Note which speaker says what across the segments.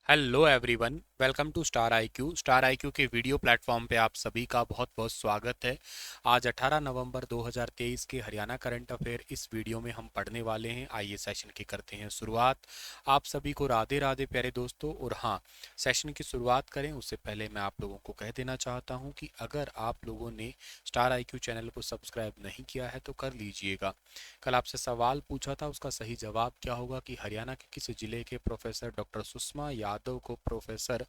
Speaker 1: Hello everyone, welcome to star IQ. Star IQ के video platform पे आप सभी का बहुत बहुत स्वागत है। आज 18 नवंबर 2023 के हरियाणा करंट अफेयर इस वीडियो में हम पढ़ने वाले हैं। आइए सेशन की करते हैं शुरुआत। आप सभी को राधे राधे प्यारे दोस्तों। और हाँ, सेशन की शुरुआत करें उससे पहले मैं आप लोगों को कह देना चाहता हूँ कि अगर आप लोगों ने स्टार आईक्यू चैनल को सब्सक्राइब नहीं किया है तो कर लीजिएगा। कल आपसे सवाल पूछा था, उसका सही जवाब क्या होगा कि हरियाणा के किस जिले के प्रोफेसर डॉक्टर सुषमा यादव को प्रोफेसर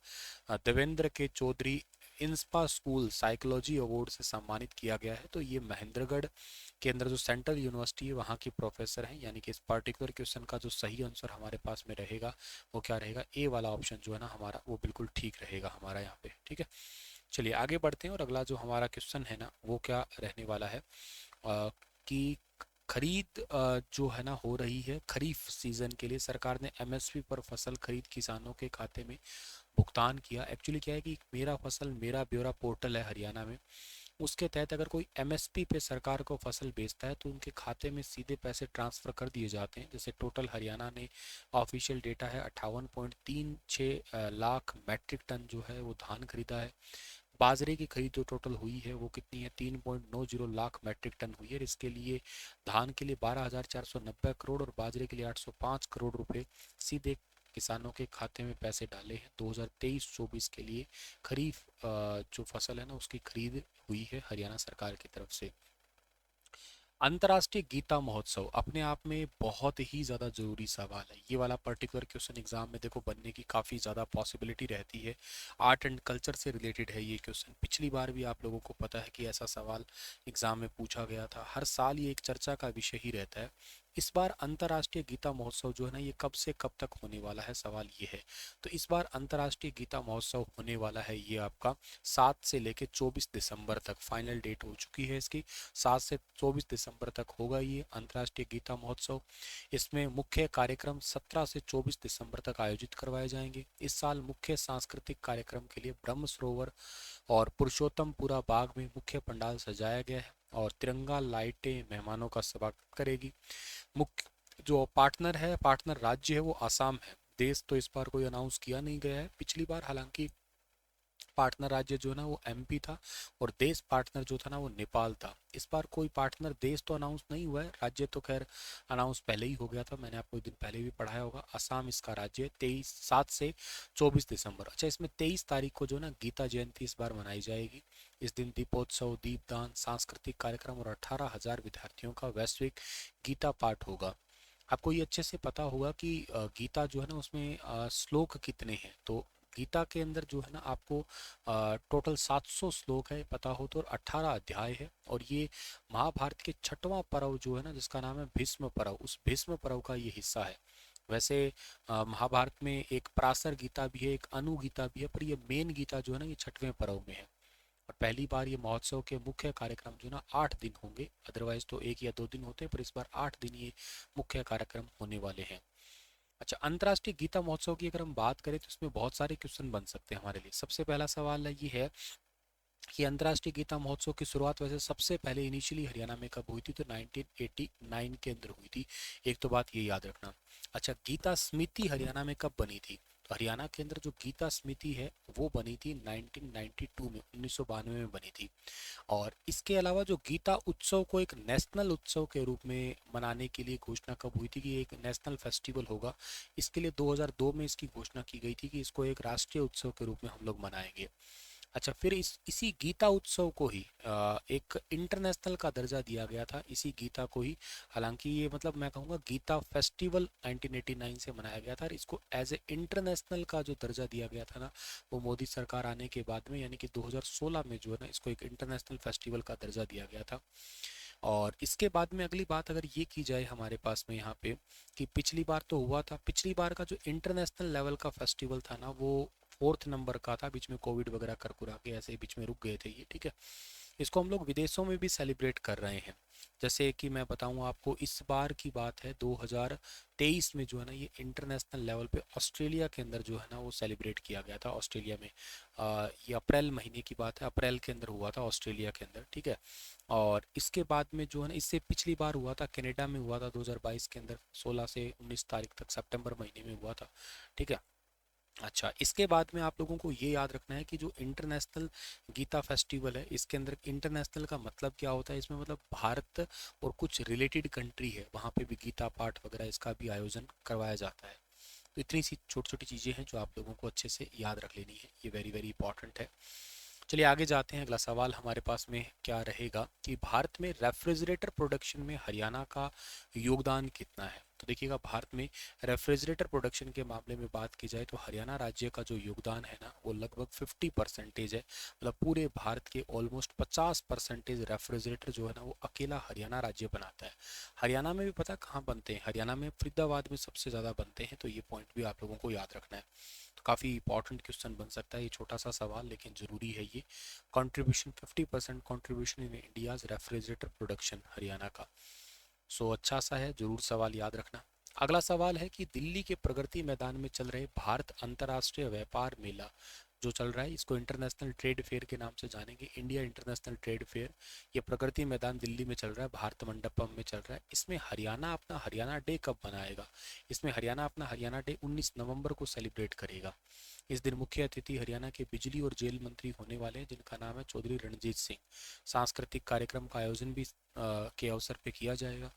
Speaker 1: देवेंद्र के चौधरी इंस्पा स्कूल साइकोलॉजी अवार्ड से सम्मानित किया गया है। तो ये महेंद्रगढ़ के अंदर जो सेंट्रल यूनिवर्सिटी है वहाँ की प्रोफेसर हैं। यानी कि इस पर्टिकुलर क्वेश्चन का जो सही आंसर हमारे पास में रहेगा वो क्या रहेगा, ए वाला ऑप्शन जो है ना हमारा, वो बिल्कुल ठीक रहेगा हमारा यहाँ पे। ठीक है, चलिए आगे बढ़ते हैं। और अगला जो हमारा क्वेश्चन है ना वो क्या रहने वाला है कि खरीद जो है ना हो रही है खरीफ सीजन के लिए, सरकार ने एमएसपी पर फसल खरीद किसानों के खाते में भुगतान किया। एक्चुअली क्या है कि मेरा फसल मेरा ब्यौरा पोर्टल है हरियाणा में, उसके तहत अगर कोई एमएसपी पे सरकार को फसल बेचता है तो उनके खाते में सीधे पैसे ट्रांसफ़र कर दिए जाते हैं। जैसे टोटल हरियाणा ने ऑफिशियल डेटा है 58.36 लाख मैट्रिक टन जो है वो धान खरीदा है। बाजरे की खरीद जो टोटल हुई है वो कितनी है, 3.90 लाख मैट्रिक टन हुई है। इसके लिए धान के लिए 12,490 करोड़ और बाजरे के लिए 805 करोड़ रुपए सीधे किसानों के खाते में पैसे डाले हैं। 2023-24 के लिए खरीफ जो फसल है ना उसकी खरीद हुई है हरियाणा सरकार की तरफ से। अंतर्राष्ट्रीय गीता महोत्सव अपने आप में बहुत ही ज़्यादा ज़रूरी सवाल है। ये वाला पर्टिकुलर क्वेश्चन एग्जाम में देखो बनने की काफ़ी ज़्यादा पॉसिबिलिटी रहती है। आर्ट एंड कल्चर से रिलेटेड है ये क्वेश्चन। पिछली बार भी आप लोगों को पता है कि ऐसा सवाल एग्जाम में पूछा गया था। हर साल ये एक चर्चा का विषय ही रहता है। इस बार अंतर्राष्ट्रीय गीता महोत्सव जो है ना ये कब से कब तक होने वाला है, सवाल ये है। तो इस बार अंतर्राष्ट्रीय गीता महोत्सव होने वाला है ये आपका 7 से लेकर 24 दिसंबर तक, फाइनल डेट हो चुकी है इसकी। 7 से 24 दिसंबर तक होगा ये अंतर्राष्ट्रीय गीता महोत्सव। इसमें मुख्य कार्यक्रम 17 से 24 दिसंबर तक आयोजित करवाए जाएंगे। इस साल मुख्य सांस्कृतिक कार्यक्रम के लिए ब्रह्म सरोवर और पुरुषोत्तमपुरा बाग में मुख्य पंडाल सजाया गया है और तिरंगा लाइटें मेहमानों का स्वागत करेगी। मुख्य जो पार्टनर राज्य है वो आसाम है। देश तो इस बार कोई अनाउंस किया नहीं गया है। पिछली बार हालांकि पार्टनर राज्य जो है ना वो एमपी था और देश पार्टनर जो था ना वो नेपाल था। इस बार कोई पार्टनर देश तो अनाउंस नहीं हुआ है, राज्य तो खैर अनाउंस पहले ही हो गया था, मैंने आपको एक दिन पहले भी पढ़ाया होगा। असम इसका राज्य है। 7 से 24 दिसंबर। अच्छा, इसमें 23 तारीख को जो ना गीता जयंती इस बार मनाई जाएगी। इस दिन दीपोत्सव, दीपदान, सांस्कृतिक कार्यक्रम और 18,000 विद्यार्थियों का वैश्विक गीता पाठ होगा। आपको ये अच्छे से पता होगा कि गीता जो है ना उसमें श्लोक कितने हैं। तो गीता के अंदर जो है ना आपको टोटल 700 श्लोक है पता हो तो, और 18 अध्याय है। और ये महाभारत के छठवां पर्व जो है ना जिसका नाम है भीष्म पर्व, उस भीष्म पर्व का ये हिस्सा है। वैसे महाभारत में एक पराशर गीता भी है, एक अनु गीता भी है, पर ये मेन गीता जो है ना ये छठवें पर्व में है। और पहली बार ये महोत्सव के मुख्य कार्यक्रम जो ना 8 दिन होंगे। अदरवाइज तो 1 या 2 दिन होते हैं, पर इस बार 8 दिन ये मुख्य कार्यक्रम होने वाले हैं। अच्छा, अंतर्राष्ट्रीय गीता महोत्सव की अगर हम बात करें तो इसमें बहुत सारे क्वेश्चन बन सकते हैं हमारे लिए। सबसे पहला सवाल ये है कि अंतर्राष्ट्रीय गीता महोत्सव की शुरुआत वैसे सबसे पहले इनिशियली हरियाणा में कब हुई थी, तो 1989 के अंदर हुई थी। एक तो बात ये याद रखना। अच्छा, गीता समिति हरियाणा में कब बनी थी, तो हरियाणा के अंदर जो गीता समिति है वो बनी थी 1992 में, 1992 में बनी थी। और इसके अलावा जो गीता उत्सव को एक नेशनल उत्सव के रूप में मनाने के लिए घोषणा कब हुई थी कि एक नेशनल फेस्टिवल होगा, इसके लिए 2002 में इसकी घोषणा की गई थी कि इसको एक राष्ट्रीय उत्सव के रूप में हम लोग मनाएंगे। अच्छा, फिर इसी गीता उत्सव को ही एक इंटरनेशनल का दर्जा दिया गया था, इसी गीता को ही। हालांकि ये मतलब मैं कहूँगा गीता फेस्टिवल 1989 से मनाया गया था, और इसको एज ए इंटरनेशनल का जो दर्जा दिया गया था ना वो मोदी सरकार आने के बाद में, यानी कि 2016 में जो है ना इसको एक इंटरनेशनल फेस्टिवल का दर्जा दिया गया था। और इसके बाद में अगली बात अगर ये की जाए हमारे पास में यहाँ पे कि पिछली बार तो हुआ था, पिछली बार का जो इंटरनेशनल लेवल का फेस्टिवल था ना वो 4th नंबर का था। बीच में कोविड वगैरह कर कुरा के ऐसे ही बीच में रुक गए थे ये, ठीक है। इसको हम लोग विदेशों में भी सेलिब्रेट कर रहे हैं। जैसे कि मैं बताऊं आपको, इस बार की बात है 2023 में जो है ना ये इंटरनेशनल लेवल पे ऑस्ट्रेलिया के अंदर जो है ना वो सेलिब्रेट किया गया था। ऑस्ट्रेलिया में ये अप्रैल महीने की बात है, अप्रैल के अंदर हुआ था ऑस्ट्रेलिया के अंदर, ठीक है। और इसके बाद में जो है ना इससे पिछली बार हुआ था कनाडा में, हुआ था 2022 के अंदर, 16 से 19 तारीख तक सितंबर महीने में हुआ था, ठीक है। अच्छा, इसके बाद में आप लोगों को ये याद रखना है कि जो इंटरनेशनल गीता फेस्टिवल है, इसके अंदर इंटरनेशनल का मतलब क्या होता है, इसमें मतलब भारत और कुछ रिलेटेड कंट्री है वहाँ पे भी गीता पाठ वगैरह इसका भी आयोजन करवाया जाता है। तो इतनी सी छोटी छोटी चीज़ें हैं जो आप लोगों को अच्छे से याद रख लेनी है, ये वेरी वेरी इंपॉर्टेंट है। चलिए आगे जाते हैं। अगला सवाल हमारे पास में क्या रहेगा कि भारत में रेफ्रिजरेटर प्रोडक्शन में हरियाणा का योगदान कितना है। तो देखिएगा, भारत में रेफ्रिजरेटर प्रोडक्शन के मामले में बात की जाए तो हरियाणा राज्य का जो योगदान है ना, वो लगभग 50% है। मतलब पूरे भारत के ऑलमोस्ट 50% रेफ्रिजरेटर जो है ना, वो अकेला हरियाणा राज्य बनाता है। हरियाणा में भी पता कहाँ बनते हैं, हरियाणा में फरीदाबाद में सबसे ज़्यादा बनते हैं। तो ये पॉइंट भी आप लोगों को याद रखना है। तो काफ़ी इंपॉर्टेंट क्वेश्चन बन सकता है ये छोटा सा सवाल, लेकिन ज़रूरी है ये। Contribution 50% contribution in India's refrigerator production Haryana का। सो अच्छा सा है, जरूर सवाल याद रखना। अगला सवाल है कि दिल्ली के प्रगति मैदान में चल रहे भारत अंतर्राष्ट्रीय व्यापार मेला जो चल रहा है, इसको इंटरनेशनल ट्रेड फेयर के नाम से जानेंगे, इंडिया इंटरनेशनल ट्रेड फेयर। ये प्रगति मैदान दिल्ली में चल रहा है, भारत मंडपम में चल रहा है। इसमें हरियाणा अपना हरियाणा डे कब मनाएगा? इसमें हरियाणा अपना हरियाणा डे 19 नवंबर को सेलिब्रेट करेगा। इस दिन मुख्य अतिथि हरियाणा के बिजली और जेल मंत्री होने वाले हैं, जिनका नाम है चौधरी रणजीत सिंह। सांस्कृतिक कार्यक्रम का आयोजन भी के अवसर पे किया जाएगा।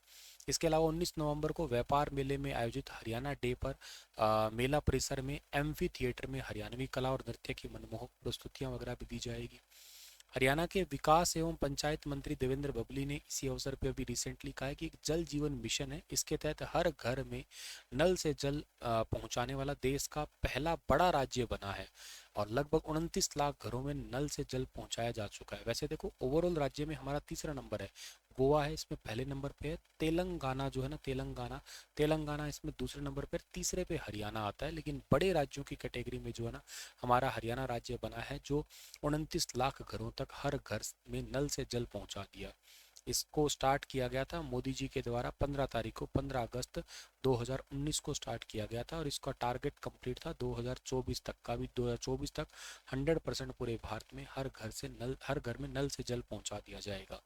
Speaker 1: इसके अलावा 19 नवंबर को व्यापार मेले में आयोजित हरियाणा डे पर मेला परिसर में एम्फी थिएटर में हरियाणवी कला और नृत्य की मनमोहक प्रस्तुतियां वगैरह भी दी जाएगी। हरियाणा के विकास एवं पंचायत मंत्री देवेंद्र बबली ने इसी अवसर पर अभी रिसेंटली कहा है कि एक जल जीवन मिशन है, इसके तहत हर घर में नल से जल पहुंचाने वाला देश का पहला बड़ा राज्य बना है और लगभग 29 लाख घरों में नल से जल पहुंचाया जा चुका है। वैसे देखो, ओवरऑल राज्य में हमारा तीसरा नंबर है, गोवा है इसमें पहले नंबर पे है, तेलंगाना जो है ना, तेलंगाना तेलंगाना इसमें दूसरे नंबर पर, तीसरे पे हरियाणा आता है। लेकिन बड़े राज्यों की कैटेगरी में जो है ना, हमारा हरियाणा राज्य बना है, जो 29 लाख घरों तक हर घर में नल से जल पहुंचा दिया। इसको स्टार्ट किया गया था मोदी जी के द्वारा 15 तारीख को, 15 अगस्त 2019 को स्टार्ट किया गया था और इसका टारगेट कंप्लीट था 2024 तक का भी। 2024 तक 100% पूरे भारत में हर घर में नल से जल पहुंचा दिया जाएगा।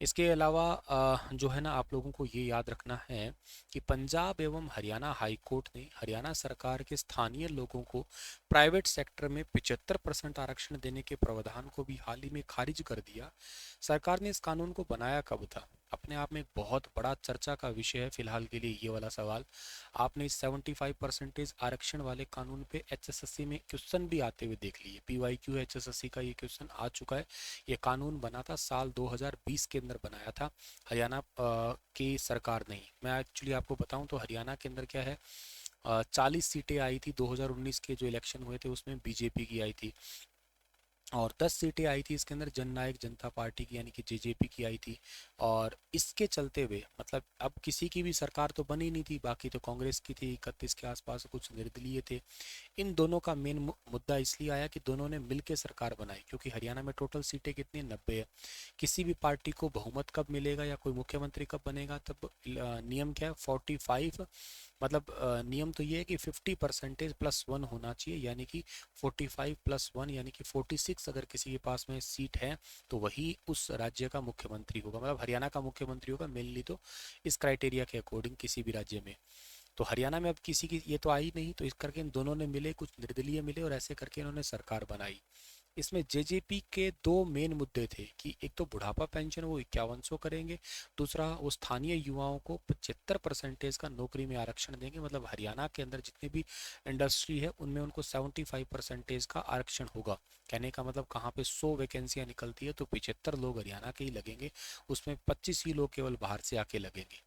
Speaker 1: इसके अलावा जो है ना, आप लोगों को ये याद रखना है कि पंजाब एवं हरियाणा हाई कोर्ट ने हरियाणा सरकार के स्थानीय लोगों को प्राइवेट सेक्टर में 75% आरक्षण देने के प्रावधान को भी हाल ही में खारिज कर दिया। सरकार ने इस कानून को बनाया कब था? अपने आप में एक बहुत बड़ा चर्चा का विषय है फिलहाल के लिए ये वाला सवाल। आपने इस 75% आरक्षण वाले कानून पे एचएसएससी में क्वेश्चन भी आते हुए देख लिए। पीवाईक्यू एचएसएससी का ये क्वेश्चन आ चुका है। ये कानून बना था साल 2020 के अंदर बनाया था हरियाणा की सरकार ने। मैं एक्चुअली आपको बताऊं तो हरियाणा के अंदर क्या है, 40 सीटें आई थी 2019 के जो इलेक्शन हुए थे उसमें बीजेपी की आई थी, और 10 सीटें आई थी इसके अंदर जननायक जनता पार्टी की यानी कि जेजेपी की आई थी। और इसके चलते हुए मतलब अब किसी की भी सरकार तो बनी नहीं थी, बाकी तो कांग्रेस की थी 31 के आसपास, कुछ निर्दलीय थे। इन दोनों का मेन मुद्दा इसलिए आया कि दोनों ने मिलकर सरकार बनाई, क्योंकि हरियाणा में टोटल सीटें कितनी 90 है। किसी भी पार्टी को बहुमत कब मिलेगा या कोई मुख्यमंत्री कब बनेगा, तब नियम क्या है, 45, मतलब नियम तो ये है कि 50% +1 होना चाहिए, यानी कि 45 + 1 यानी कि 46 अगर किसी के पास में सीट है तो वही उस राज्य का मुख्यमंत्री होगा, मतलब हरियाणा का मुख्यमंत्री होगा मेनली। तो इस क्राइटेरिया के अकॉर्डिंग किसी भी राज्य में, तो हरियाणा में अब किसी की ये तो आई नहीं, तो इस करके इन दोनों ने मिले, कुछ निर्दलीय मिले और ऐसे करके इन्होंने सरकार बनाई। इसमें जेजेपी के दो मेन मुद्दे थे कि एक तो बुढ़ापा पेंशन वो 5100 करेंगे, दूसरा वो स्थानीय युवाओं को 75% का नौकरी में आरक्षण देंगे। मतलब हरियाणा के अंदर जितने भी इंडस्ट्री है उनमें उनको 75% का आरक्षण होगा। कहने का मतलब कहाँ पे 100 वैकेंसियां निकलती है तो 75 लोग हरियाणा के ही लगेंगे, उसमें 25 ही लोग केवल बाहर से आके लगेंगे।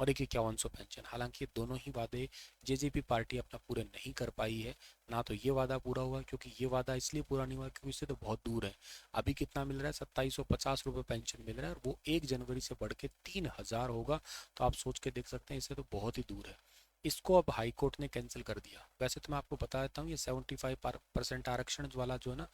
Speaker 1: और एक 5100 पेंशन। हालांकि ये दोनों ही वादे जेजेपी पार्टी अपना पूरे नहीं कर पाई है। ना तो ये वादा पूरा हुआ, क्योंकि ये वादा इसलिए पूरा नहीं हुआ क्योंकि इससे तो बहुत दूर है। अभी कितना मिल रहा है, 2750 रुपये पेंशन मिल रहा है, और वो 1 जनवरी से बढ़ के 3000 होगा। तो आप सोच के देख सकते हैं, इससे तो बहुत ही दूर है। इसको अब हाई कोर्ट ने कैंसिल कर दिया। वैसे तो मैं आपको बता देता हूँ, ये 75% आरक्षण वाला जो है ना,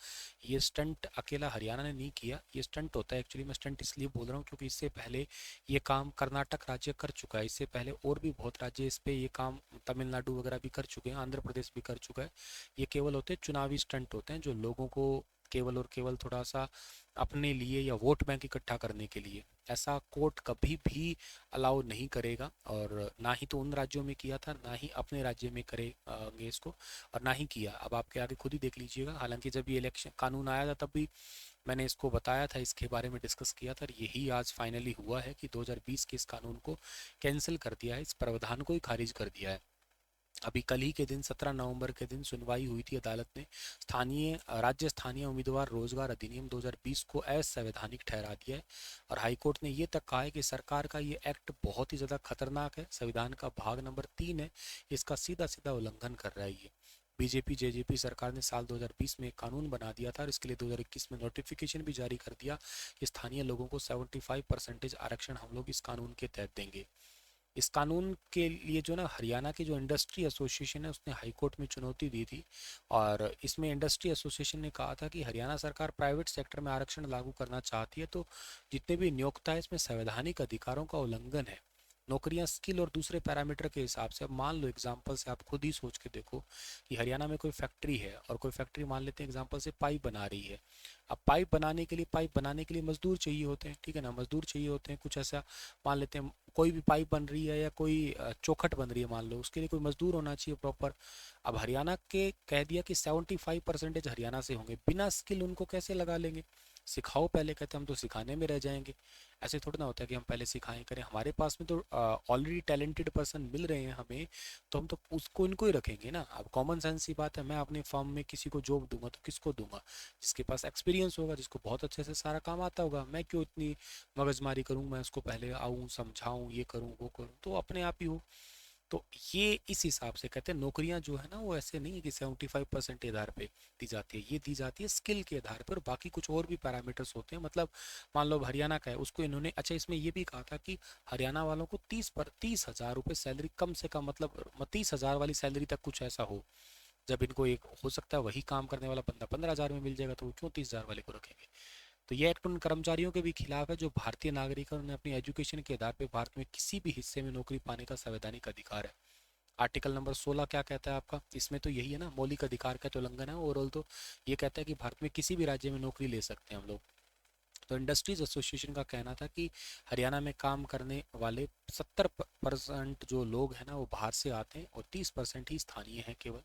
Speaker 1: ये स्टंट अकेला हरियाणा ने नहीं किया, ये स्टंट होता है। एक्चुअली मैं स्टंट इसलिए बोल रहा हूँ क्योंकि इससे पहले ये काम कर्नाटक राज्य कर चुका है, इससे पहले और भी बहुत राज्य इस पे ये काम, तमिलनाडु वगैरह भी कर चुके हैं, आंध्र प्रदेश भी कर चुका है। ये केवल होते हैं चुनावी स्टंट होते हैं जो लोगों को केवल और केवल थोड़ा सा अपने लिए या वोट बैंक इकट्ठा करने के लिए। ऐसा कोर्ट कभी भी अलाउ नहीं करेगा, और ना ही तो उन राज्यों में किया था, ना ही अपने राज्य में करेंगे इसको, और ना ही किया। अब आपके आगे खुद ही देख लीजिएगा। हालांकि जब ये इलेक्शन कानून आया था तब भी मैंने इसको बताया था, इसके बारे में डिस्कस किया था, और यही आज फाइनली हुआ है कि 2020 के इस कानून को कैंसिल कर दिया है, इस प्रावधान को ही खारिज कर दिया है। अभी कल ही के दिन 17 नवंबर के दिन सुनवाई हुई थी अदालत ने। राज्य स्थानीय उम्मीदवार रोजगार अधिनियम 2020 को असंवैधानिक ठहरा दिया है, और हाईकोर्ट ने ये तक कहा है कि सरकार का ये एक्ट बहुत ही ज़्यादा खतरनाक है, संविधान का भाग नंबर 3 है, इसका सीधा सीधा उल्लंघन कर रहा है ये। बीजेपी जेजेपी सरकार ने साल 2020 में एक कानून बना दिया था, और इसके लिए 2021 में नोटिफिकेशन भी जारी कर दिया कि स्थानीय लोगों को 75% आरक्षण हम लोग इस कानून के तहत देंगे। इस कानून के लिए जो ना हरियाणा की जो इंडस्ट्री एसोसिएशन है उसने हाई कोर्ट में चुनौती दी थी, और इसमें इंडस्ट्री एसोसिएशन ने कहा था कि हरियाणा सरकार प्राइवेट सेक्टर में आरक्षण लागू करना चाहती है तो जितने भी नियोक्ता है इसमें संवैधानिक अधिकारों का उल्लंघन है। नौकरियां स्किल और दूसरे पैरामीटर के हिसाब से, अब मान लो एग्जांपल से आप खुद ही सोच के देखो कि हरियाणा में कोई फैक्ट्री है, और कोई फैक्ट्री मान लेते हैं एग्जांपल से पाइप बना रही है। अब पाइप बनाने के लिए मजदूर चाहिए होते हैं, ठीक है ना, मजदूर चाहिए होते हैं। कुछ ऐसा मान लेते हैं कोई भी पाइप बन रही है या कोई चौखट बन रही है मान लो, उसके लिए कोई मजदूर होना चाहिए प्रॉपर। अब हरियाणा के कह दिया कि 75% हरियाणा से होंगे, बिना स्किल उनको कैसे लगा लेंगे? सिखाओ पहले, कहते हम तो सिखाने में रह जाएंगे। ऐसे थोड़ा ना होता है कि हम पहले सिखाएं करें, हमारे पास में तो ऑलरेडी टैलेंटेड पर्सन मिल रहे हैं हमें, तो हम तो उसको इनको ही रखेंगे ना। अब कॉमन सेंस की बात है, मैं अपने फर्म में किसी को जॉब दूंगा तो किसको दूंगा? जिसके पास एक्सपीरियंस होगा, जिसको बहुत अच्छे से सारा काम आता होगा। मैं क्यों इतनी मगजमारी करूँ, मैं उसको पहले आऊँ समझाऊँ, ये करूँ वो करूँ, तो अपने आप ही हो। तो ये इस हिसाब से कहते हैं नौकरियां जो है ना वो ऐसे नहीं है कि 75% के आधार पे दी जाती है, ये दी जाती है स्किल के आधार पर, बाकी कुछ और भी पैरामीटर्स होते हैं। मतलब मान लो हरियाणा का है, उसको इन्होंने, अच्छा इसमें ये भी कहा था कि हरियाणा वालों को 30,000 रुपये सैलरी कम से कम, मतलब 30,000 वाली सैलरी तक कुछ ऐसा हो। जब इनको एक हो सकता है वही काम करने वाला बंदा 15,000 में मिल जाएगा, तो वो क्यों 30,000 वाले को रखेंगे? तो यह एक्ट उन कर्मचारियों के भी खिलाफ है जो भारतीय नागरिक है, उन्हें अपनी एजुकेशन के आधार पर भारत में किसी भी हिस्से में नौकरी पाने का संवैधानिक अधिकार है। आर्टिकल नंबर 16 क्या कहता है आपका? इसमें तो यही है ना, मौलिक अधिकार का तो उल्लंघन है ओवरऑल। तो ये कहता है कि भारत में किसी भी राज्य में नौकरी ले सकते हैं हम लोग। तो इंडस्ट्रीज एसोसिएशन का कहना था कि हरियाणा में काम करने वाले 70% जो लोग हैं ना वो बाहर से आते हैं, और 30% ही स्थानीय हैं केवल।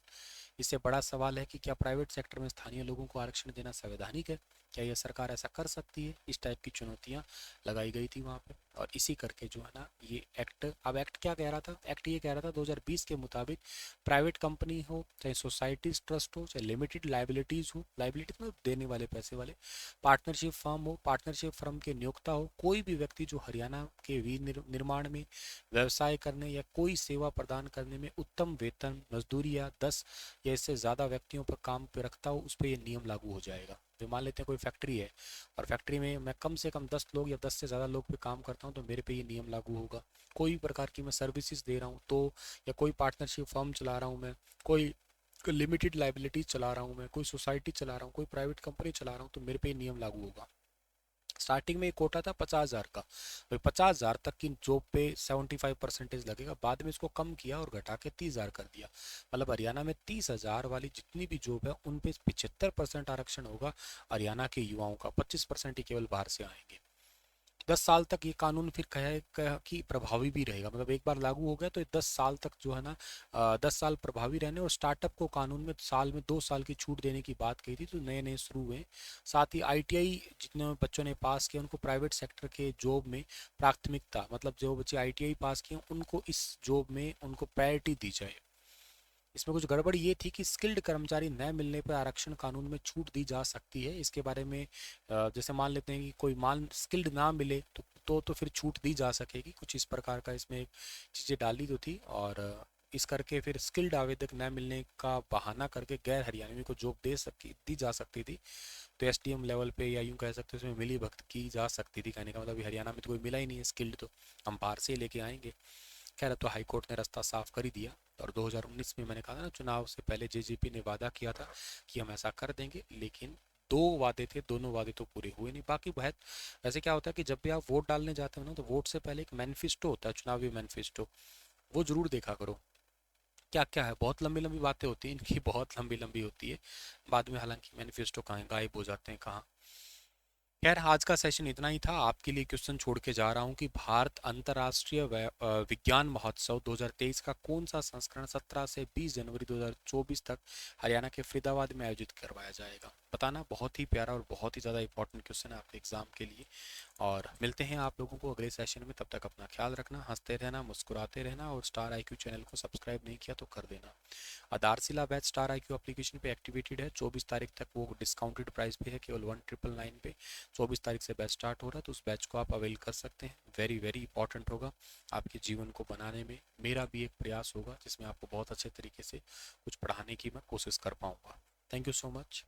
Speaker 1: इससे बड़ा सवाल है कि क्या प्राइवेट सेक्टर में स्थानीय लोगों को आरक्षण देना संवैधानिक है? क्या यह सरकार ऐसा कर सकती है? इस टाइप की चुनौतियां लगाई गई थी वहाँ पे, और इसी करके जो है ना ये एक्ट, अब एक्ट क्या कह रहा था? एक्ट ये कह रहा था 2020 के मुताबिक प्राइवेट कंपनी हो, चाहे सोसाइटीज ट्रस्ट हो, चाहे लिमिटेड लाइबिलिटीज हो, लाइबिलिटी मतलब देने वाले पैसे वाले, पार्टनरशिप फर्म हो, पार्टनरशिप फर्म के नियोक्ता हो, कोई भी व्यक्ति जो हरियाणा के निर्माण में व्यवसाय करने या कोई सेवा प्रदान करने में उत्तम वेतन, मजदूरी या 10 या इससे ज़्यादा व्यक्तियों पर काम पे रखता हो, उस पर यह नियम लागू हो जाएगा। तो मान लेते हैं कोई फैक्ट्री है, और फैक्ट्री में मैं कम से कम 10 लोग या 10 से ज़्यादा लोग पे काम करता हूँ, तो मेरे पे ये नियम लागू होगा। कोई भी प्रकार की मैं सर्विसेज दे रहा हूँ तो, या कोई पार्टनरशिप फर्म चला रहा हूँ मैं, कोई लिमिटेड लाइबिलिटी चला रहा हूँ मैं, कोई सोसाइटी चला रहा हूँ, कोई प्राइवेट कंपनी चला रहा हूँ, तो मेरे पे ये नियम लागू होगा। स्टार्टिंग में एक कोटा था 50,000 का, भाई 50,000 तक की जॉब पे 75% लगेगा, बाद में इसको कम किया और घटा के 30,000 कर दिया। मतलब हरियाणा में 30,000 वाली जितनी भी जॉब है उन पे 75% आरक्षण होगा हरियाणा के युवाओं का, 25% ही केवल बाहर से आएंगे। 10 साल तक ये कानून फिर कह कि प्रभावी भी रहेगा, मतलब एक बार लागू हो गया तो 10 साल तक जो है ना 10 साल प्रभावी रहने, और स्टार्टअप को कानून में साल में 2 साल की छूट देने की बात कही थी, तो नए नए शुरू हुए। साथ ही आईटीआई जितने बच्चों ने पास किया उनको प्राइवेट सेक्टर के जॉब में प्राथमिकता, मतलब जो बच्चे आईटीआई पास किए उनको इस जॉब में उनको प्रायोरिटी दी जाए। इसमें कुछ गड़बड़ ये थी कि स्किल्ड कर्मचारी न मिलने पर आरक्षण कानून में छूट दी जा सकती है। इसके बारे में जैसे मान लेते हैं कि कोई मान स्किल्ड ना मिले तो फिर छूट दी जा सकेगी, कुछ इस प्रकार का इसमें चीज़ें डाली तो थी। और इस करके फिर स्किल्ड आवेदक न मिलने का बहाना करके गैर हरियाणवी को जॉब दी जा सकती थी। तो एसडीएम लेवल पे, या यूं कह सकते हैं उसमें मिली भगत की जा सकती थी। कहने का मतलब हरियाणा में तो कोई मिला ही नहीं है स्किल्ड, तो हम बाहर से ही लेके आएंगे। खैर तो हाई कोर्ट ने रास्ता साफ कर ही दिया, और 2019 में मैंने कहा था ना चुनाव से पहले जेजेपी ने वादा किया था कि हम ऐसा कर देंगे, लेकिन दो वादे थे, दोनों वादे तो पूरे हुए नहीं। बाकी बहुत वैसे क्या होता है कि जब भी आप वोट डालने जाते हो ना, तो वोट से पहले एक मैनिफेस्टो होता है, चुनावी मैनिफेस्टो, वो जरूर देखा करो। क्या क्या है, बहुत लंबी लंबी बातें होती हैं इनकी, बहुत लंबी लंबी होती है। बाद में हालांकि मैनिफेस्टो कहाँ गायब हो जाते हैं कहाँ। खैर आज का सेशन इतना ही था। आपके लिए क्वेश्चन छोड़ के जा रहा हूँ कि भारत अंतर्राष्ट्रीय विज्ञान महोत्सव 2023 का कौन सा संस्करण 17 से 20 जनवरी 2024 तक हरियाणा के फरीदाबाद में आयोजित करवाया जाएगा, बताना। बहुत ही प्यारा और बहुत ही ज़्यादा इंपॉर्टेंट क्वेश्चन है आपके एग्जाम के लिए। और मिलते हैं आप लोगों को अगले सेशन में, तब तक अपना ख्याल रखना, हंसते रहना, मुस्कुराते रहना, और स्टार आईक्यू चैनल को सब्सक्राइब नहीं किया तो कर देना। आधारशिला बैच स्टार आईक्यू एप्लीकेशन पे एक्टिवेटेड है, 24 तारीख तक वो डिस्काउंटेड प्राइस पे है, केवल 1999 पे। 24 तारीख से बैच स्टार्ट हो रहा है, तो उस बैच को आप अवेल कर सकते हैं। वेरी वेरी इंपॉर्टेंट होगा आपके जीवन को बनाने में। मेरा भी एक प्रयास होगा जिसमें आपको बहुत अच्छे तरीके से कुछ पढ़ाने की मैं कोशिश कर पाऊंगा। Thank you so much.